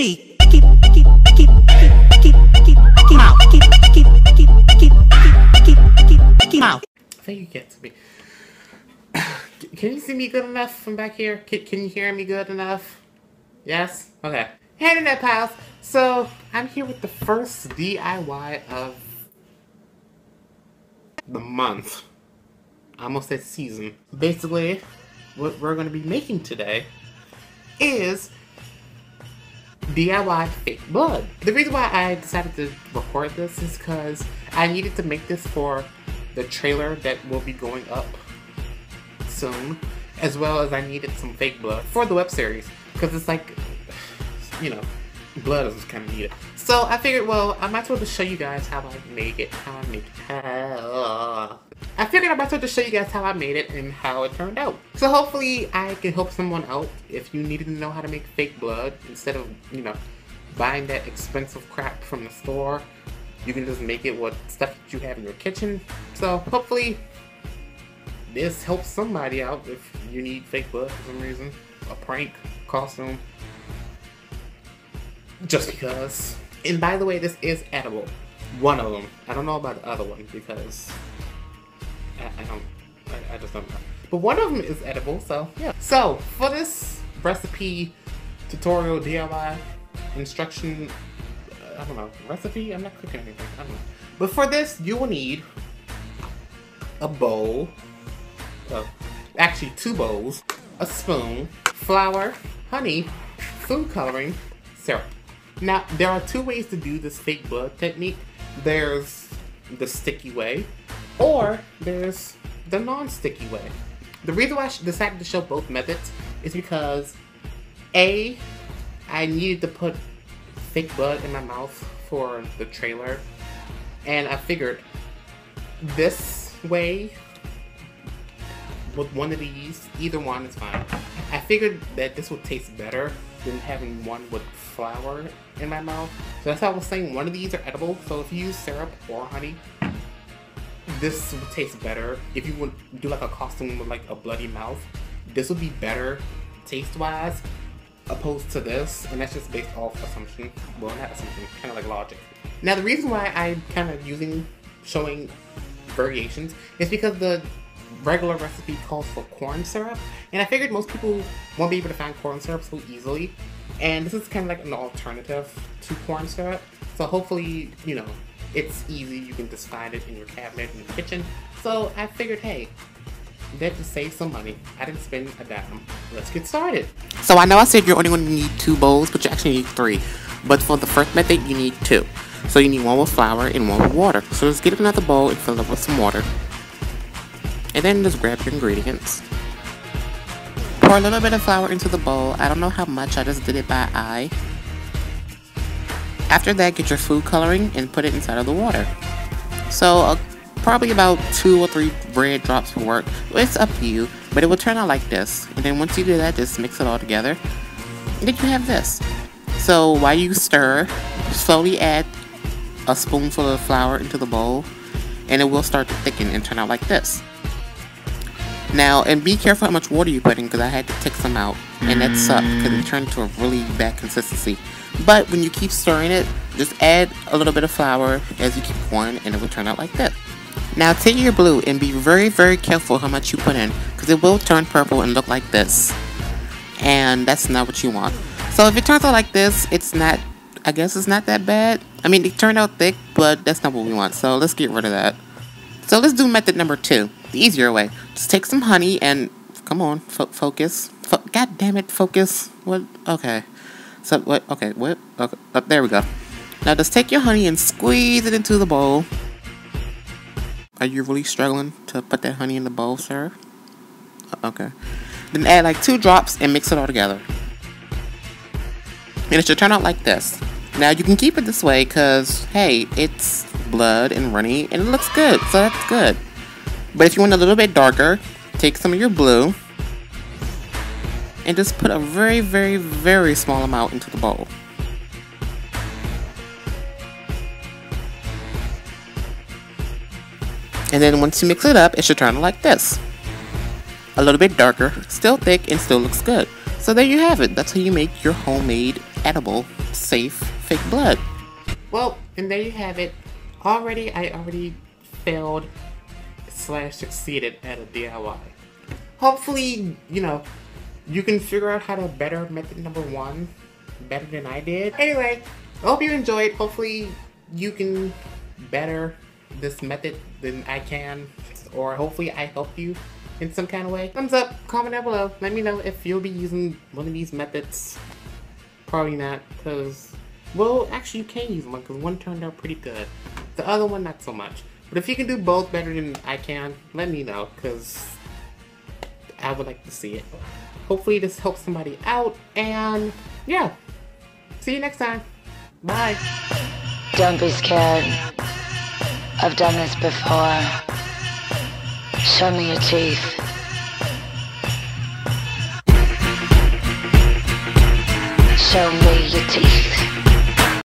me. Keep out. I think you get to me. Can you see me good enough from back here? Can you hear me good enough? Yes? Okay. Hey Internet pals! So, I'm here with the first DIY of the month. I almost said season. Basically, what we're going to be making today is DIY fake blood. The reason why I decided to record this is because I needed to make this for the trailer that will be going up soon, as well as I needed some fake blood for the web series, because it's like, you know, blood is kind of needed. So I figured, well, I might as well just show you guys how I made it, I figured I might as well just show you guys how I made it and how it turned out. So hopefully I can help someone out if you needed to know how to make fake blood instead of, you know, buying that expensive crap from the store. You can just make it with stuff that you have in your kitchen. So hopefully this helps somebody out if you need fake blood for some reason. A prank, costume. Just because. And by the way, this is edible. One of them. I don't know about the other one because I just don't know. But one of them is edible, so yeah. So for this recipe tutorial DIY instruction, I don't know, recipe? I'm not cooking anything, I don't know. But for this, you will need a bowl, actually 2 bowls, a spoon, flour, honey, food coloring, syrup. Now, there are 2 ways to do this fake blood technique. There's the sticky way, or there's the non-sticky way. The reason why I decided to show both methods is because A, I needed to put fake blood in my mouth for the trailer, and I figured this way, with one of these, either one is fine. I figured that this would taste better than having one with flour in my mouth. So that's how I was saying one of these are edible. So if you use syrup or honey, this would taste better. If you would do like a costume with like a bloody mouth, this would be better taste-wise opposed to this. And that's just based off assumption. Well, not assumption, kind of like logic. Now the reason why I'm kind of showing variations is because the regular recipe calls for corn syrup, and I figured most people won't be able to find corn syrup so easily, and this is kind of like an alternative to corn syrup. So hopefully, you know, it's easy, you can just find it in your cabinet in your kitchen. So I figured, hey, that just saves some money. I didn't spend a dime. Let's get started. So I know I said you're only going to need 2 bowls, but you actually need 3. But for the first method, you need 2. So you need one with flour and one with water. So let's get another bowl and fill it with some water. And then just grab your ingredients. Pour a little bit of flour into the bowl. I don't know how much, I just did it by eye. After that, get your food coloring and put it inside of the water. So probably about 2 or 3 bread drops will work. It's up to you, but it will turn out like this. And then once you do that, just mix it all together. And then you have this. So while you stir, slowly add a spoonful of flour into the bowl, and it will start to thicken and turn out like this. Now, and be careful how much water you put in, because I had to take some out, and that sucked because it turned to a really bad consistency. But when you keep stirring it, just add a little bit of flour as you keep pouring, and it will turn out like this. Now take your blue and be very, very careful how much you put in, because it will turn purple and look like this, and that's not what you want. So if it turns out like this, it's not, I guess it's not that bad. I mean, it turned out thick, but that's not what we want, so let's get rid of that. So let's do method number 2, the easier way. Just take some honey and, come on, focus. God damn it, focus. What? Okay. So, what? Okay, what? Okay, there we go. Now just take your honey and squeeze it into the bowl. Are you really struggling to put that honey in the bowl, sir? Okay. Then add like 2 drops and mix it all together. And it should turn out like this. Now you can keep it this way because, hey, it's blood and runny and it looks good, so that's good. But if you want a little bit darker, take some of your blue and just put a very, very, very small amount into the bowl. And then once you mix it up, it should turn out like this. A little bit darker, still thick, and still looks good. So there you have it. That's how you make your homemade edible safe fake blood. Well, and there you have it. I already failed / succeeded at a DIY. Hopefully, you can figure out how to better method number 1 better than I did. Anyway, I hope you enjoyed. Hopefully you can better this method than I can, or hopefully I helped you in some kind of way. Thumbs up, comment down below. Let me know if you'll be using one of these methods. Probably not, because, well, actually you can use one, because one turned out pretty good. The other one, not so much. But if you can do both better than I can, let me know, because I would like to see it. Hopefully this helps somebody out, and yeah. See you next time. Bye. Don't be scared. I've done this before. Show me your teeth. Show me your teeth.